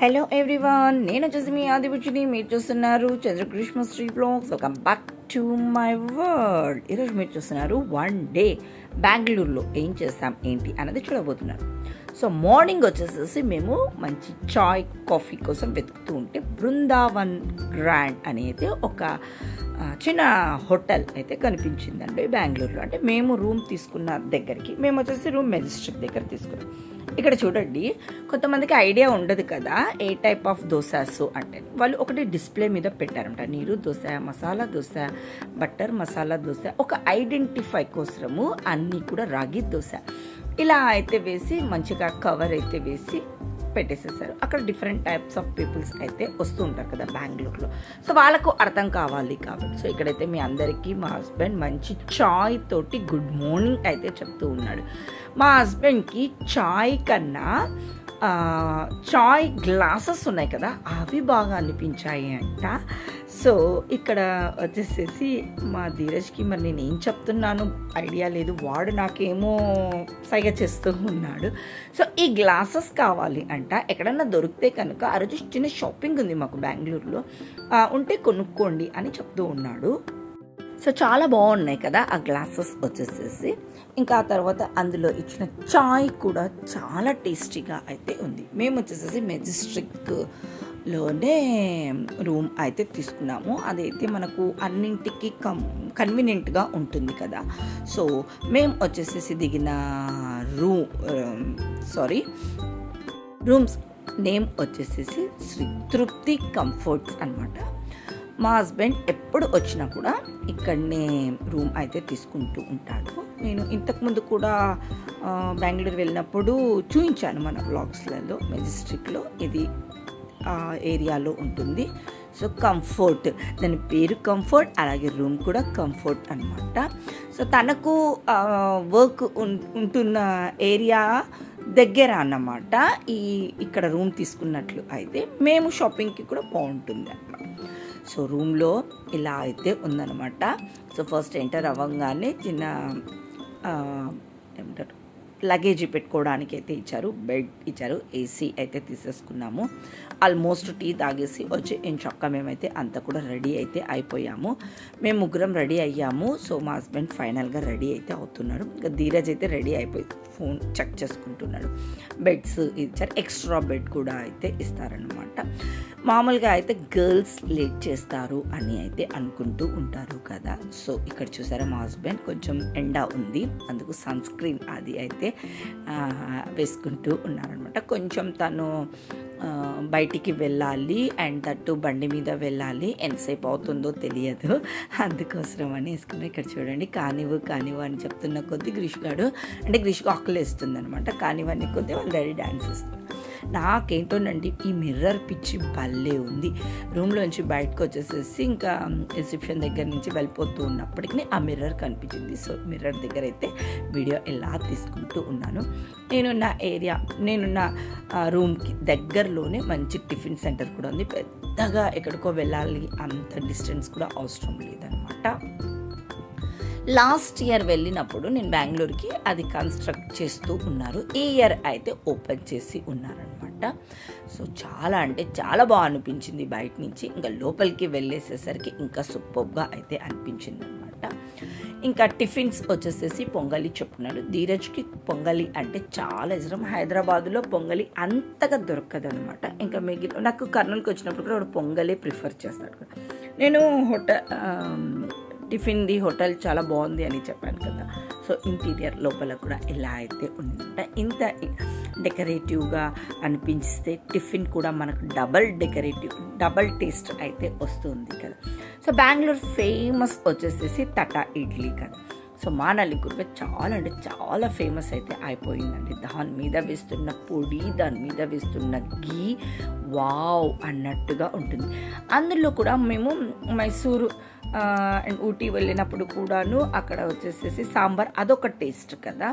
Hello everyone, నేను వచ్చేసి మీ ఆదిపుచ్చిని. మీరు చూస్తున్నారు Chandrakrishna Sri vlogs. Welcome back to my world. ఈరోజు మీరు చూస్తున్నారు వన్ డే బెంగళూరులో ఏం చేస్తాం ఏంటి అన్నది చూడబోతున్నారు. సో మార్నింగ్ వచ్చేసేసి మేము మంచి చాయ్ కాఫీ కోసం వెతుకుతూ ఉంటే బృందావన్ గ్రాండ్ అనేది ఒక చిన్న హోటల్ అయితే కనిపించిందండి బెంగళూరులో. అంటే మేము రూమ్ తీసుకున్న దగ్గరికి, మేము వచ్చేసి రూమ్ మెజెస్టిక్ దగ్గర తీసుకున్నాం. ఇక్కడ చూడండి, కొంతమందికి ఐడియా ఉండదు కదా ఏ టైప్ ఆఫ్ దోసాస్ అంటే. వాళ్ళు ఒకటి డిస్ప్లే మీద పెట్టారంట, నీరు దోశ, మసాలా దోశ, బటర్ మసాలా దోశ. ఒక ఐడెంటిఫై కోసము అన్నీ కూడా రాగి దోశ ఇలా అయితే వేసి మంచిగా కవర్ అయితే వేసి పెట్టేసేసారు. అక్కడ డిఫరెంట్ టైప్స్ ఆఫ్ పీపుల్స్ అయితే వస్తూ ఉంటారు కదా బెంగళూరులో. సో వాళ్ళకు అర్థం కావాలి కాబట్టి సో ఇక్కడైతే మీ అందరికీ మా హస్బెండ్ మంచి చాయ్ తోటి గుడ్ మార్నింగ్ అయితే చెప్తూ ఉన్నాడు. మా హస్బెండ్కి చాయ్ కన్నా చాయ్ గ్లాసెస్ ఉన్నాయి కదా అవి బాగా అనిపించాయి అంట. సో ఇక్కడ వచ్చేసేసి మా ధీరజ్కి మరి నేను ఏం చెప్తున్నాను ఐడియా లేదు, వాడు నాకేమో సైగ చేస్తూ ఉన్నాడు. సో ఈ గ్లాసెస్ కావాలి అంట, ఎక్కడన్నా దొరికితే కనుక ఆ రోజు చిన్న షాపింగ్ ఉంది మాకు బెంగళూరులో, ఉంటే కొనుక్కోండి అని చెప్తూ ఉన్నాడు. సో చాలా బాగున్నాయి కదా ఆ గ్లాసెస్ వచ్చేసేసి. ఇంకా ఆ తర్వాత అందులో ఇచ్చిన చాయ్ కూడా చాలా టేస్టీగా అయితే ఉంది. మేము వచ్చేసేసి మెజెస్టిక్లోనే రూమ్ అయితే తీసుకున్నాము. అదైతే మనకు అన్నింటికి కన్వీనియంట్గా ఉంటుంది కదా. సో మేము వచ్చేసేసి దిగిన రూమ్స్ నేమ్ వచ్చేసేసి శ్రీ తృప్తి కంఫర్ట్స్ అనమాట. మా హస్బెండ్ ఎప్పుడు వచ్చినా కూడా ఇక్కడనే రూమ్ అయితే తీసుకుంటూ ఉంటాడు. నేను ఇంతకుముందు కూడా బెంగళూరు వెళ్ళినప్పుడు చూపించాను మన వ్లాగ్స్లలో. మెజెస్టిక్లో ఇది ఏరియాలో ఉంటుంది. సో కంఫర్ట్, దాని పేరు కంఫర్ట్, అలాగే రూమ్ కూడా కంఫర్ట్ అనమాట. సో తనకు వర్క్ ఉంటున్న ఏరియా దగ్గర అన్నమాట ఇక్కడ రూమ్ తీసుకున్నట్లు అయితే. మేము షాపింగ్కి కూడా బాగుంటుంది అన్నమాట. సో రూమ్లో ఇలా అయితే ఉందన్నమాట. సో ఫస్ట్ ఎంటర్ అవ్వగానే చిన్న ఏమంటారు లగేజ్ పెట్టుకోవడానికి అయితే ఇచ్చారు, బెడ్ ఇచ్చారు, ఏసీ అయితే తీసేసుకున్నాము. ఆల్మోస్ట్ టీ తాగేసి వచ్చి చక్క మేమైతే అంతా కూడా రెడీ అయితే అయిపోయాము. మేము ముగ్గురం రెడీ అయ్యాము. సో మా హస్బెండ్ ఫైనల్గా రెడీ అయితే అవుతున్నాడు. ఇంకా ధీరజ్ అయితే రెడీ అయిపోయి ఫోన్ చెక్ చేసుకుంటున్నాడు. బెడ్స్ ఇచ్చారు, ఎక్స్ట్రా బెడ్ కూడా అయితే ఇస్తారనమాట. మామూలుగా అయితే గర్ల్స్ లేట్ చేస్తారు అని అయితే అనుకుంటూ ఉంటారు కదా. సో ఇక్కడ చూసారా మా హస్బెండ్ కొంచెం ఎండ ఉంది, అందుకు సన్ స్క్రీన్ అది అయితే వేసుకుంటూ ఉన్నారనమాట. కొంచెం తను బయటికి వెళ్ళాలి అండ్ దట్టు బండి మీద వెళ్ళాలి, ఎంతసేపు అవుతుందో తెలియదు, అందుకోసం అని వేసుకున్నాం. ఇక్కడ చూడండి, కానివ్వు అని చెప్తున్న కొద్దీ గ్రీష్గాడు అంటే గ్రీష్కు ఆకలి వేస్తుంది అనమాట. కానివ్వని కొద్దీ వాళ్ళు డాడీ డ్యాన్స్ ఇస్తారు. నాకేంటోనండి ఈ మిర్రర్ పిచ్చి భలే ఉంది. రూమ్లోంచి బయటకు వచ్చేసేసి ఇంకా రిసెప్షన్ దగ్గర నుంచి వెళ్ళిపోతూ ఉన్నప్పటికీ ఆ మిర్రర్ కనిపించింది. సో మిర్రర్ దగ్గర అయితే వీడియో ఎలా తీసుకుంటూ ఉన్నాను. నేనున్న రూమ్కి దగ్గరలోనే మంచి టిఫిన్ సెంటర్ కూడా ఉంది. పెద్దగా ఎక్కడికో వెళ్ళాలి అంత డిస్టెన్స్ కూడా అవసరం లేదనమాట. లాస్ట్ ఇయర్ వెళ్ళినప్పుడు నేను బెంగళూరుకి అది కన్స్ట్రక్ట్ చేస్తూ ఉన్నారు, ఈ ఇయర్ అయితే ఓపెన్ చేసి ఉన్నారనమాట. సో చాలా అంటే చాలా బాగా అనిపించింది బయట నుంచి. ఇంకా లోపలికి వెళ్ళేసేసరికి ఇంకా సూపర్గా అయితే అనిపించింది అనమాట. ఇంకా టిఫిన్స్ వచ్చేసేసి పొంగలి చెప్పుకున్నాడు. ధీరజ్కి పొంగలి అంటే చాలా ఇష్టం. హైదరాబాద్లో పొంగలి అంతగా దొరకదు అనమాట. ఇంకా నాకు కర్నూలుకి వచ్చినప్పుడు కూడా పొంగలే ప్రిఫర్ చేస్తాడు కదా. నేను టిఫిన్ది హోటల్ చాలా బాగుంది అని చెప్పాను కదా. సో ఇంటీరియర్ లోపల కూడా ఇలా అయితే ఉందంట. ఇంత డెకరేటివ్గా అనిపిస్తే టిఫిన్ కూడా మనకు డబల్ టేస్ట్ అయితే వస్తుంది కదా. సో బెంగళూరు ఫేమస్ వచ్చేసేసి తటా ఇడ్లీ కదా. సో మా నలుగురు చాలా అంటే చాలా ఫేమస్ అయితే అయిపోయిందండి. దాని మీద వేస్తున్న పొడి, దాని మీద వేస్తున్న గీ వావ్ అన్నట్టుగా ఉంటుంది. అందులో కూడా మేము మైసూరు అండ్ ఊటీ వెళ్ళినప్పుడు కూడాను అక్కడ వచ్చేసేసి సాంబార్ అదొక టేస్ట్ కదా.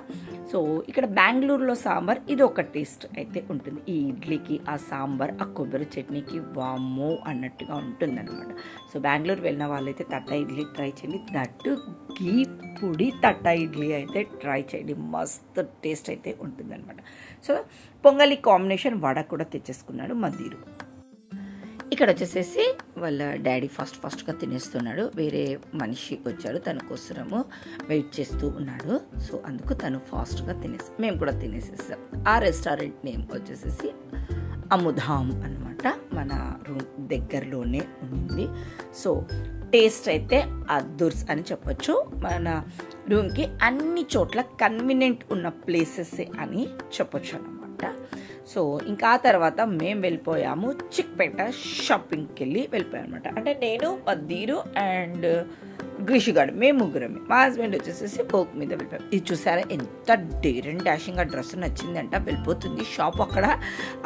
సో ఇక్కడ బెంగళూరులో సాంబార్ ఇది ఒక టేస్ట్ అయితే ఉంటుంది. ఈ ఇడ్లీకి ఆ సాంబార్, ఆ కొబ్బరి చట్నీకి వామ్మో అన్నట్టుగా ఉంటుంది అనమాట. సో బెంగళూరు వెళ్ళిన వాళ్ళైతే తట్టా ఇడ్లీ ట్రై చేయండి. దట్టు గీ పూడి తట్టా ఇడ్లీ అయితే ట్రై చేయండి, మస్తు టేస్ట్ అయితే ఉంటుందన్నమాట. సో పొంగలి కాంబినేషన్ వడ కూడా తెచ్చేసుకున్నాడు మా ధీరు. ఇక్కడ వచ్చేసేసి వాళ్ళ డాడీ ఫాస్ట్గా తినేస్తున్నాడు. వేరే మనిషి వచ్చాడు, తన కోసము వెయిట్ చేస్తూ ఉన్నాడు. సో అందుకు తను ఫాస్ట్గా మేము కూడా తినేసేసాం. ఆ రెస్టారెంట్ నేమ్ వచ్చేసేసి అముధామ్ అనమాట, మన రూమ్ దగ్గరలోనే ఉంది. సో టేస్ట్ అయితే అద్దుర్స్ అని చెప్పొచ్చు. మన రూమ్కి అన్ని చోట్ల కన్వీనియంట్ ఉన్న ప్లేసెస్ అని చెప్పొచ్చు అన్నమాట. సో ఇంకా ఆ తర్వాత మేము వెళ్ళిపోయాము చిక్పేట షాపింగ్కి వెళ్ళిపోయాం అనమాట. అంటే నేను మా ధీరు అండ్ గ్రీషుగాడు, మేము ముగ్గురమే. మా హస్బెండ్ వచ్చేసేసి వర్క్ మీద వెళ్ళిపోయాం. ఇది చూసారా ఎంత డేర్ అండ్ డాషింగ్, ఆ డ్రెస్ నచ్చిందంట, వెళ్ళిపోతుంది షాప్. అక్కడ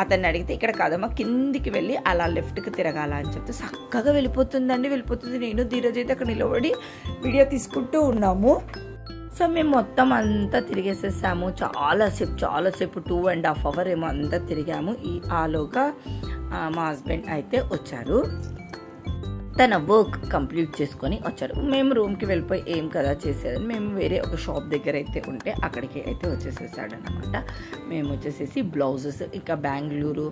అతన్ని అడిగితే ఇక్కడ కాదమ్మా కిందికి వెళ్ళి అలా లెఫ్ట్కి తిరగాల అని చెప్తే చక్కగా వెళ్ళిపోతుంది. నేను ధీరజ్ అయితే అక్కడ నిలబడి వీడియో తీసుకుంటూ ఉన్నాము. సో మేము మొత్తం అంతా తిరిగేసేసాము, చాలాసేపు 2.5 hours ఏమో అంతా తిరిగాము. ఆలోగా మా హస్బెండ్ అయితే వచ్చారు, తన వర్క్ కంప్లీట్ చేసుకొని వచ్చారు. మేము రూమ్కి వెళ్ళిపోయి ఏం కదా చేసేదని మేము వేరే ఒక షాప్ దగ్గర అయితే ఉంటే అక్కడికి అయితే వచ్చేసేసాడనమాట. మేము వచ్చేసేసి బ్లౌజెస్, ఇంకా Bengaluru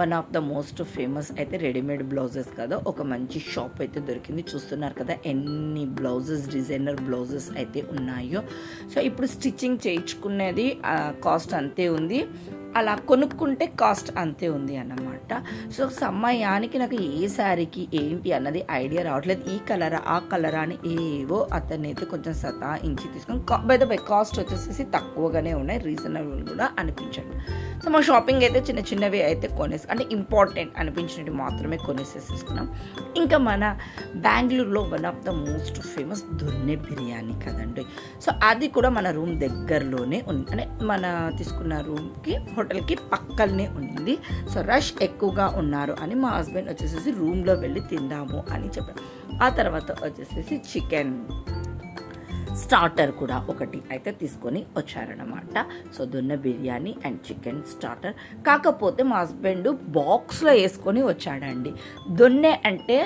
one of the most famous అయితే రెడీమేడ్ బ్లౌజెస్ కదా, ఒక మంచి షాప్ అయితే దొరికింది. చూస్తున్నారు కదా ఎన్ని బ్లౌజెస్, డిజైనర్ బ్లౌజెస్ అయితే ఉన్నాయో. సో ఇప్పుడు స్టిచ్చింగ్ చేయించుకునేది కాస్ట్ అంతే ఉంది, అలా కొనుక్కుంటే కాస్ట్ అంతే ఉంది అన్నమాట. సో సమయానికి నాకు ఏ శారీకి ఏంటి అన్నది ఐడియా రావట్లేదు, ఈ కలరా ఆ కలరా అని ఏవో అతన్ని అయితే కొంచెం సతాయించి తీసుకొని బై కాస్ట్ వచ్చేసేసి తక్కువగానే ఉన్నాయి, రీజనబుల్ కూడా అనిపించండి. సో మా షాపింగ్ అయితే చిన్నవి అయితే అంటే ఇంపార్టెంట్ అనిపించినవి మాత్రమే కొనేసేసుకున్నాం. ఇంకా మన బెంగళూరులో one of the most famous donne biryani కదండి. సో అది కూడా మన రూమ్ దగ్గరలోనే ఉంది, అంటే మన తీసుకున్న రూమ్కి హోటల్కి పక్కనే ఉంది. సో రష్ ఎక్కువగా ఉన్నారు అని మా హస్బెండ్ వచ్చేసేసి రూమ్లో వెళ్ళి తిందాము అని చెప్పారు. ఆ తర్వాత వచ్చేసేసి చికెన్ స్టార్టర్ కూడా ఒకటి అయితే తీసుకొని వచ్చారనమాట. So donne biryani and chicken starter. కాకపోతే మా హస్బెండ్ బాక్స్లో వేసుకొని వచ్చాడండి. దొన్నె అంటే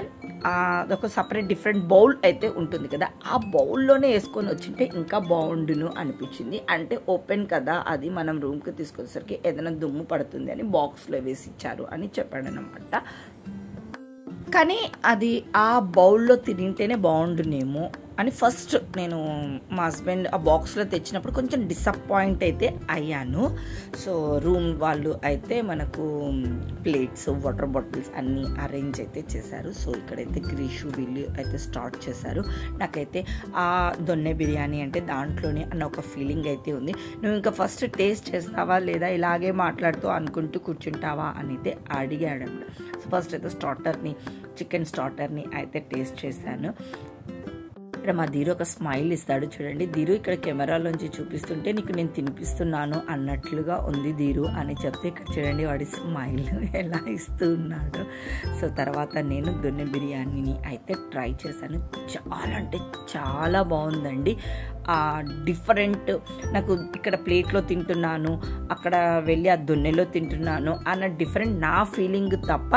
అదొక సపరేట్ డిఫరెంట్ బౌల్ అయితే ఉంటుంది కదా, ఆ బౌల్లోనే వేసుకొని వచ్చింటే ఇంకా బాగుండును అనిపించింది. అంటే ఓపెన్ కదా, అది మనం రూమ్కి తీసుకొచ్చేసరికి ఏదైనా దుమ్ము పడుతుంది అని బాక్స్లో వేసి ఇచ్చారు అని చెప్పాడనమాట. కానీ అది ఆ బౌల్లో తింటేనే బాగుండునేమో అని ఫస్ట్ నేను మా హస్బెండ్ ఆ బాక్స్లో తెచ్చినప్పుడు కొంచెం డిసప్పాయింట్ అయితే అయ్యాను. సో రూమ్ వాళ్ళు అయితే మనకు ప్లేట్స్, వాటర్ బాటిల్స్ అన్నీ అరేంజ్ అయితే చేశారు. సో ఇక్కడైతే గ్రీషు వీళ్ళు అయితే స్టార్ట్ చేశారు. నాకైతే ఆ దొన్నె బిర్యానీ అంటే దాంట్లోనే అన్న ఒక ఫీలింగ్ అయితే ఉంది. నువ్వు ఇంకా ఫస్ట్ టేస్ట్ చేస్తావా లేదా ఇలాగే మాట్లాడుతూ అనుకుంటూ కూర్చుంటావా అని అయితే అడిగాడు. సో ఫస్ట్ అయితే చికెన్ స్టార్టర్ని అయితే టేస్ట్ చేశాను. ఇక్కడ మా ధీరు ఒక స్మైల్ ఇస్తాడు చూడండి. ధీరు ఇక్కడ కెమెరాలోంచి చూపిస్తుంటే నీకు నేను తినిపిస్తున్నాను అన్నట్లుగా ఉంది ధీరు అని చెప్తే ఇక్కడ చూడండి వాడి స్మైల్ ఎలా ఇస్తూ ఉన్నాడు. సో తర్వాత నేను దొన్నె బిర్యానీని అయితే ట్రై చేశాను. చాలా అంటే చాలా బాగుందండి. డిఫరెంట్, నాకు ఇక్కడ ప్లేట్లో తింటున్నాను, అక్కడ వెళ్ళి ఆ దొన్నెలో తింటున్నాను అన్న డిఫరెంట్ నా ఫీలింగ్ తప్ప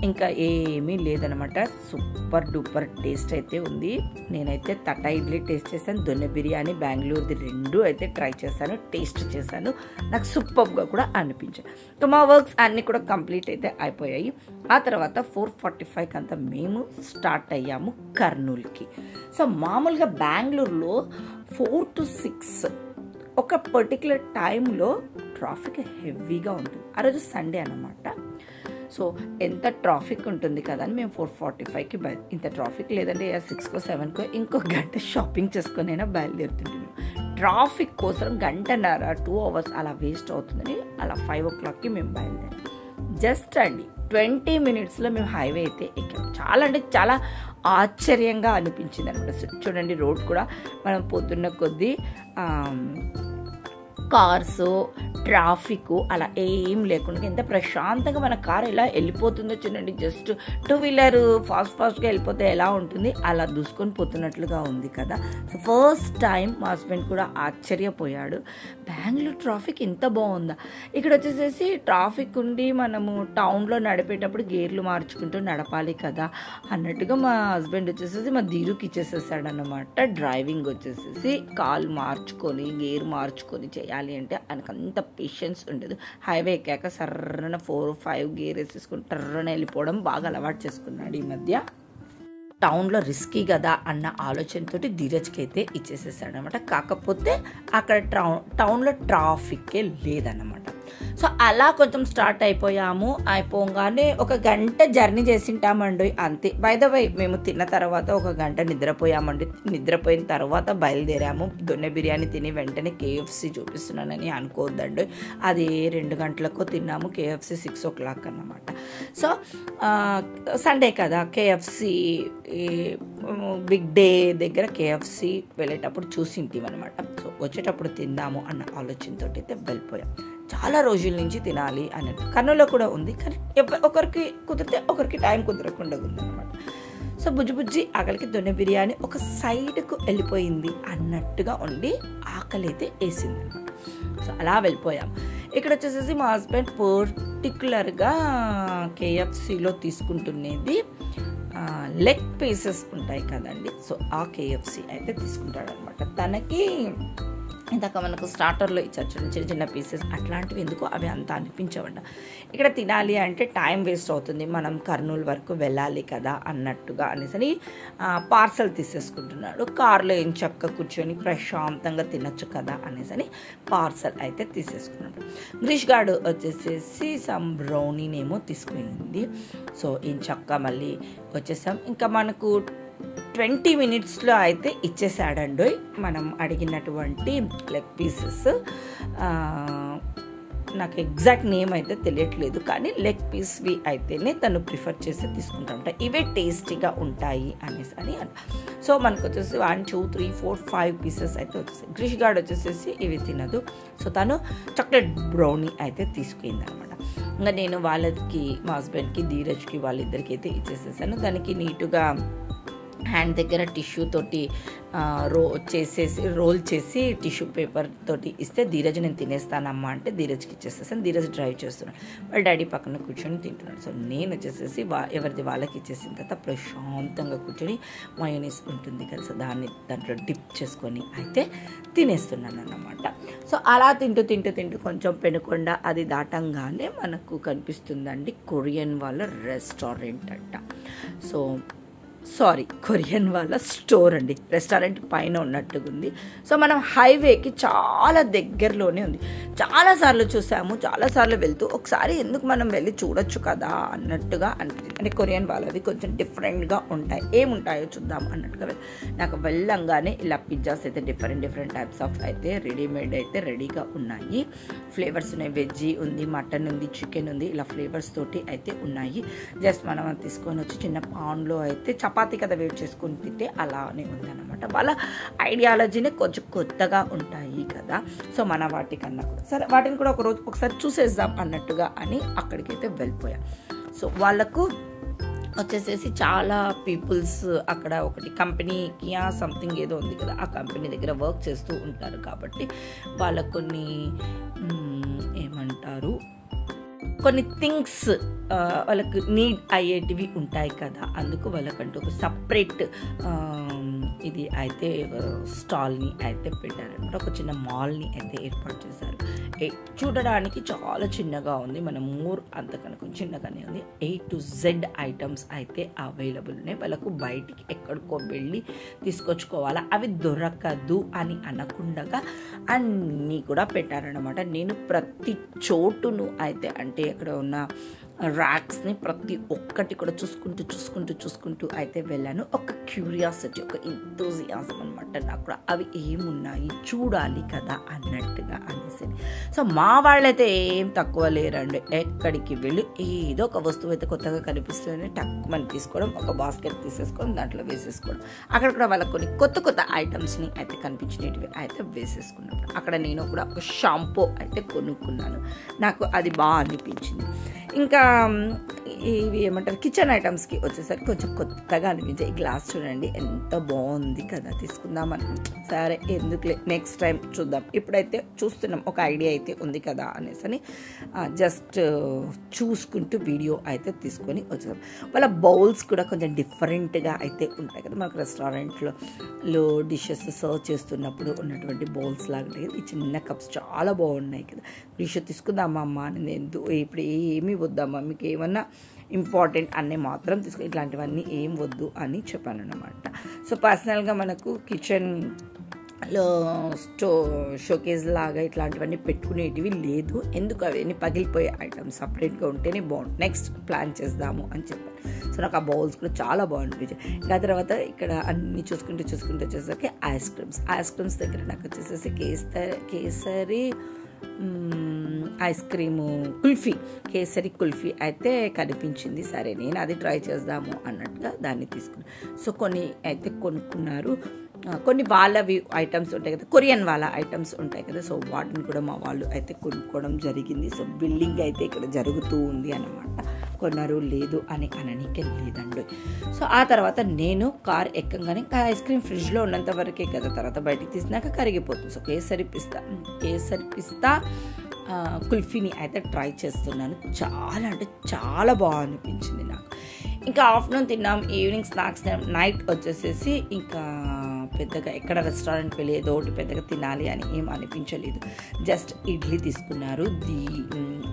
ఇంకా ఏమీ లేదనమాట. సూపర్ డూపర్ టేస్ట్ అయితే ఉంది. నేనైతే తట్టా ఇడ్లీ టేస్ట్ చేశాను, దొన్నె బిర్యానీ బెంగళూరుది 2 అయితే ట్రై చేశాను, టేస్ట్ చేశాను. నాకు సూపర్గా కూడా అనిపించాయి. సో మా వర్క్స్ అన్నీ కూడా కంప్లీట్ అయితే అయిపోయాయి. ఆ తర్వాత 4:45కి అంతా మేము స్టార్ట్ అయ్యాము కర్నూలుకి. సో మామూలుగా బెంగళూరులో 4 to 6 ఒక పర్టికులర్ టైంలో ట్రాఫిక్ హెవీగా ఉంటుంది. ఆ రోజు సండే అన్నమాట. సో ఎంత ట్రాఫిక్ ఉంటుంది కదా అని మేము 4:45కి ఇంత ట్రాఫిక్ లేదంటే 6కో 7కో ఇంకో గంట షాపింగ్ చేసుకునైనా బయలుదేరుతుంటున్నాం. ట్రాఫిక్ కోసం 1.5 2 hours అలా వేస్ట్ అవుతుందని అలా 5 o'clockకి మేము బయలుదేరాం. జస్ట్ అండి 20 minutesలో మేము హైవే అయితే ఎక్కాం. చాలా అంటే చాలా ఆశ్చర్యంగా అనిపించింది అనమాట. చూడండి రోడ్ కూడా మనం పోతున్న కొద్దీ కార్స్, ట్రాఫిక్ అలా ఏం లేకుండా ఎంత ప్రశాంతంగా మన కార్ ఎలా వెళ్ళిపోతుందో చూడండి. జస్ట్ టూ వీలర్ ఫాస్ట్గా వెళ్ళిపోతే ఎలా ఉంటుంది అలా దూసుకొని పోతున్నట్లుగా ఉంది కదా. సో ఫస్ట్ టైం మా హస్బెండ్ కూడా ఆశ్చర్యపోయాడు, బెంగళూరు ట్రాఫిక్ ఇంత బాగుందా. ఇక్కడ వచ్చేసేసి ట్రాఫిక్ ఉండి మనము టౌన్లో నడిపేటప్పుడు గేర్లు మార్చుకుంటూ నడపాలి కదా అన్నట్టుగా మా హస్బెండ్ వచ్చేసేసి మా ధీరుకి ఇచ్చేసేసాడు అన్నమాట. డ్రైవింగ్ వచ్చేసేసి కాల్ మార్చుకొని గేర్ మార్చుకొని చేయాలి అంటే ఆయనకంత పేషెన్స్ ఉండదు. హైవే ఎక్కాక సర్రన 4-5 గేర్ వేసేసుకుని టర్రన వెళ్ళిపోవడం బాగా అలవాటు చేసుకున్నాడు ఈ మధ్య. టౌన్లో రిస్కీ కదా అన్న ఆలోచనతోటి ధీరజ్కి అయితే ఇచ్చేసేసాడు అనమాట. కాకపోతే అక్కడ టౌన్లో ట్రాఫిక్కే లేదన్నమాట. సో అలా కొంచెం స్టార్ట్ అయిపోగానే 1 గంట జర్నీ చేసింటామండి అంతే. బై ద వై మేము తిన్న తర్వాత 1 గంట నిద్రపోయామండి. నిద్రపోయిన తర్వాత బయలుదేరాము. దొన్నె బిర్యానీ తిని వెంటనే KFC చూపిస్తున్నానని అనుకోవద్దండి, అది 2 గంటలకు తిన్నాము. KFC 6 o'clock అన్నమాట. సో సండే కదా, KFC బిగ్ డే దగ్గర KFC వెళ్ళేటప్పుడు చూసింటాం అనమాట. సో వచ్చేటప్పుడు తిందాము అన్న ఆలోచనతో అయితే వెళ్ళిపోయాం. చాలా రోజుల నుంచి తినాలి అన్నట్టు కర్నూలులో కూడా ఉంది, కానీ ఒకరికి కుదిరితే ఒకరికి టైం కుదరకుండా ఉందన్నమాట. సో బుజ్జి ఆకలికి దొన్నె బిర్యానీ ఒక సైడ్కు వెళ్ళిపోయింది అన్నట్టుగా ఉండి ఆకలి అయితే వేసింది అనమాట. సో అలా వెళ్ళిపోయాం. ఇక్కడ వచ్చేసేసి మా హస్బెండ్ పర్టికులర్గా KFCలో తీసుకుంటున్నది లెగ్ పీసెస్ ఉంటాయి కదండి. సో ఆ KFC అయితే తీసుకుంటాడు అనమాట. తనకి ఇందాక మనకు స్టార్టర్లో ఇచ్చారు చిన్న చిన్న పీసెస్, అట్లాంటివి ఎందుకు అవి అంత అనిపించవంట. ఇక్కడ తినాలి అంటే టైం వేస్ట్ అవుతుంది, మనం కర్నూలు వరకు వెళ్ళాలి కదా అన్నట్టుగా అనేసి పార్సల్ తీసేసుకుంటున్నాడు. కార్లో ఏం చక్క కూర్చొని ప్రశాంతంగా తినచ్చు కదా అనేసి పార్సల్ అయితే తీసేసుకున్నాడు. గ్రీష్ గార్డు వచ్చేసేసి సమ్ బ్రౌనీనేమో తీసుకునింది. సో ఏం చక్క మళ్ళీ వచ్చేసాం. ఇంకా మనకు 20 minutesలో అయితే ఇచ్చేసాడండి మనం అడిగినటువంటి లెగ్ పీసెస్. నాకు ఎగ్జాక్ట్ నేమ్ అయితే తెలియట్లేదు, కానీ లెగ్ పీస్వి అయితేనే తను ప్రిఫర్ చేసి తీసుకుంటామంట. ఇవే టేస్టీగా ఉంటాయి అనేసి అని. సో మనకు వచ్చేసి 1 2 3 4 5 పీసెస్ అయితే వచ్చేసాయి. గ్రీష్ గార్డ్ వచ్చేసేసి ఇవి తినదు. సో తను చాక్లెట్ బ్రౌనీ అయితే తీసుకుంది అనమాట. ఇంకా నేను వాళ్ళకి, మా హస్బెండ్కి, ధీరజ్కి, వాళ్ళిద్దరికి అయితే ఇచ్చేసేసాను. దానికి నీట్గా హ్యాండ్ దగ్గర టిష్యూ తోటి రోల్ చేసి టిష్యూ పేపర్ తోటి ఇస్తే ధీరజ్ నేను తినేస్తానమ్మా అంటే ధీరజ్కి ఇచ్చేసేసాను. ధీరజ్ డ్రైవ్ చేస్తున్నాడు, వాళ్ళ డాడీ పక్కన కూర్చొని తింటున్నాడు. సో నేను వచ్చేసేసి ఎవరిది వాళ్ళకి ఇచ్చేసిన తర్వాత ప్రశాంతంగా కూర్చొని మయోనీస్ ఉంటుంది కదా, సో దాంట్లో డిప్ చేసుకొని అయితే తినేస్తున్నాను అన్నమాట. సో అలా తింటూ కొంచెం పెనుకొండ అది దాటంగానే మనకు కనిపిస్తుందండి కొరియన్ వాళ్ళ రెస్టారెంట్ అంట. సో కొరియన్ వాళ్ళ స్టోర్ అండి, రెస్టారెంట్ పైన ఉన్నట్టుగా ఉంది. సో మనం హైవేకి చాలా దగ్గరలోనే ఉంది. చాలాసార్లు చూసాము, చాలాసార్లు వెళ్తూ ఒకసారి ఎందుకు మనం వెళ్ళి చూడొచ్చు కదా అన్నట్టుగా అనిపించింది. అంటే కొరియన్ వాళ్ళవి కొంచెం డిఫరెంట్గా ఉంటాయి, ఏముంటాయో చూద్దాం అన్నట్టుగా నాకు వెళ్ళంగానే ఇలా పిజ్జాస్ అయితే డిఫరెంట్ టైప్స్ ఆఫ్ అయితే రెడీమేడ్ అయితే రెడీగా ఉన్నాయి. ఫ్లేవర్స్ ఉన్నాయి, వెజ్ ఉంది, మటన్ ఉంది, చికెన్ ఉంది, ఇలా ఫ్లేవర్స్ తోటి అయితే ఉన్నాయి. జస్ట్ మనం తీసుకొని వచ్చి చిన్న పాన్లో అయితే చపాతీ కదా వేడి చేసుకొని తింటే అలానే ఉందన్నమాట. వాళ్ళ ఐడియాలజీనే కొంచెం కొత్తగా ఉంటాయి కదా. సో మన వాటికన్నా కూడా సరే వాటిని కూడా ఒకసారి చూసేద్దాం అన్నట్టుగా అని అక్కడికైతే వెళ్ళిపోయాం. సో వాళ్ళకు వచ్చేసేసి చాలా పీపుల్స్ అక్కడ ఒకటి కంపెనీకి సంథింగ్ ఏదో ఉంది కదా, ఆ కంపెనీ దగ్గర వర్క్ చేస్తూ ఉంటారు కాబట్టి వాళ్ళకు కొన్ని థింగ్స్ వాళ్ళకు నీడ్ అయ్యేటివి ఉంటాయి కదా, అందుకు వాళ్ళకంటూ ఒక సపరేట్ ఇది అయితే స్టాల్ని అయితే పెట్టారనమాట. ఒక చిన్న మాల్ని అయితే ఏర్పాటు చేశారు. చూడడానికి చాలా చిన్నగా ఉంది, మన మోర్ అంతకన్నా కొంచెం చిన్నగానే ఉంది. A to Z ఐటమ్స్ అయితే అవైలబుల్ ఉన్నాయి. వాళ్ళకు బయటికి ఎక్కడికో వెళ్ళి తీసుకొచ్చుకోవాలా, అవి దొరకదు అని అనకుండా అన్నీ కూడా పెట్టారనమాట. నేను ప్రతి చోటును అయితే అంటే అక్కడ ఉన్న ర్యాక్స్ని ప్రతి ఒక్కటి కూడా చూసుకుంటూ అయితే వెళ్ళాను. ఒక క్యూరియాసిటీ, ఒక ఎంతూజియాజం అనమాట నాకు కూడా, అవి ఏమున్నాయి చూడాలి కదా అన్నట్టుగా అనేసి. సో మా వాళ్ళైతే ఏం తక్కువ లేరండి, ఎక్కడికి వెళ్ళి ఏదో ఒక వస్తువు అయితే కొత్తగా కనిపిస్తుంది టక్కుమని తీసుకోవడం, ఒక బాస్కెట్ తీసేసుకోవడం, దాంట్లో వేసేసుకోవడం. అక్కడ కూడా వాళ్ళకి కొన్ని కొత్త ఐటమ్స్ని అయితే కనిపించినవి అయితే వేసేసుకున్నాం. అక్కడ నేను కూడా ఒక షాంపూ అయితే కొనుక్కున్నాను, నాకు అది బాగా అనిపించింది. ఇంకా ఇవి ఏమంటారు కిచెన్ ఐటమ్స్కి వచ్చేసరికి కొంచెం కొత్తగా అనిపించాయి. ఈ గ్లాస్ చూడండి ఎంత బాగుంది కదా, తీసుకుందామని. సరే ఎందుకులే నెక్స్ట్ టైం చూద్దాం, ఇప్పుడైతే చూస్తున్నాం, ఒక ఐడియా అయితే ఉంది కదా అనేసి జస్ట్ చూసుకుంటూ వీడియో అయితే తీసుకొని వచ్చేద్దాం. వాళ్ళ బౌల్స్ కూడా కొంచెం డిఫరెంట్గా అయితే ఉంటాయి కదా, మనకు రెస్టారెంట్లో డిషెస్ సర్వ్ చేస్తున్నప్పుడు ఉన్నటువంటి బౌల్స్ లాగా ఈ చిన్న కప్స్ చాలా బాగున్నాయి కదా. డిష్ తీసుకుందామా అమ్మ అని, ఇప్పుడు ఏమీ వద్దమ్మా, మీకు ఏమన్నా ఇంపార్టెంట్ అన్నీ మాత్రం తీసుకో, ఇట్లాంటివన్నీ ఏం వద్దు అని చెప్పాను అన్నమాట. సో పర్సనల్గా మనకు కిచెన్లో షోకేజ్ లాగా ఇట్లాంటివన్నీ పెట్టుకునేటివి లేదు, ఎందుకు అవన్నీ పగిలిపోయే ఐటమ్స్ సపరేట్గా ఉంటేనే బాగుంటుంది, నెక్స్ట్ ప్లాన్ చేద్దాము అని చెప్పాను. సో నాకు ఆ బౌల్స్ కూడా చాలా బాగుంటుంది. ఇంకా తర్వాత ఇక్కడ అన్నీ చూసుకుంటూ వచ్చేసరికి ఐస్ క్రీమ్స్ దగ్గర నాకు వచ్చేసేసి కేసరి ఐస్ క్రీము కేసరి కుల్ఫీ అయితే కనిపించింది. సరే నేను అది ట్రై చేద్దాము అన్నట్టుగా దాన్ని తీసుకున్నాను. సో కొన్ని అయితే కొనుక్కున్నారు, కొన్ని వాళ్ళవి ఐటమ్స్ ఉంటాయి కదా, కొరియన్ వాళ్ళ ఐటమ్స్ ఉంటాయి కదా, సో వాటిని కూడా మా వాళ్ళు అయితే కొనుక్కోవడం జరిగింది. సో బిల్లింగ్ అయితే ఇక్కడ జరుగుతూ ఉంది అన్నమాట, కొన్నారు లేదు అని అననీకే లేదండి. సో ఆ తర్వాత నేను కార్ ఎక్కగానే ఐస్ క్రీమ్ ఫ్రిడ్జ్లో ఉన్నంత వరకే కదా, తర్వాత బయటికి తీసినాక కరిగిపోతుంది. సో కేసరి పిస్తా కుల్ఫీని అయితే ట్రై చేస్తున్నాను, చాలా అంటే చాలా బాగా అనిపించింది నాకు. ఇంకా ఆఫ్టర్నూన్ తిన్నాం, ఈవినింగ్ స్నాక్స్ నైట్ వచ్చేసేసి ఇంకా పెద్దగా ఎక్కడ రెస్టారెంట్కి వెళ్ళి ఏదో ఒకటి పెద్దగా తినాలి అని ఏం అనిపించలేదు. జస్ట్ ఇడ్లీ తీసుకున్నారు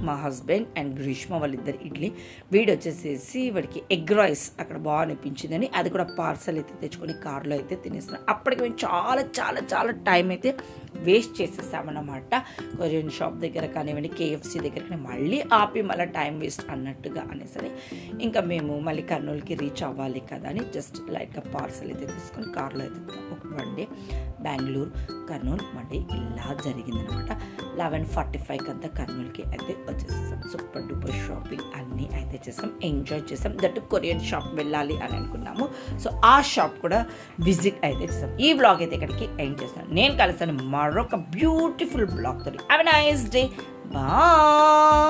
మా హస్బెండ్ అండ్ గ్రీష్మ వాళ్ళిద్దరు ఇడ్లీ. వీడు వచ్చేసేసి వాడికి ఎగ్ రైస్ అక్కడ బాగా అనిపించిందని అది కూడా పార్సల్ అయితే తెచ్చుకొని కార్లో అయితే తినేస్తున్నాం. అప్పటికి మేము చాలా టైం అయితే వేస్ట్ చేసేసామన్నమాట. కొరియన్ షాప్ దగ్గర కానివ్వండి, KFC దగ్గర మళ్ళీ ఆపి మళ్ళీ టైం వేస్ట్ అన్నట్టుగా అనేసరి ఇంకా మేము మళ్ళీ కర్నూలుకి రీచ్ అవ్వాలి కదా అని జస్ట్ లైట్గా పార్సల్ అయితే తీసుకొని కార్లో అయితే one day Bengaluru Kurnool one day ఇలా జరిగిందనమాట. 11:45 అంతా కర్నూలుకి అయితే వచ్చేసేసాం. సూపర్ డూపర్ షాపింగ్ అన్నీ అయితే చేసాం, ఎంజాయ్ చేసాం. దట్ కొరియన్ షాప్ వెళ్ళాలి అని అనుకున్నాము. సో ఆ షాప్ కూడా విజిట్ అయితే చేసాం. ఈ బ్లాగ్ అయితే ఇక్కడికి ఎండ్ చేస్తాను. నేను కలిసాను మరొక బ్యూటిఫుల్ బ్లాగ్ తోటి. Have a nice day, bye.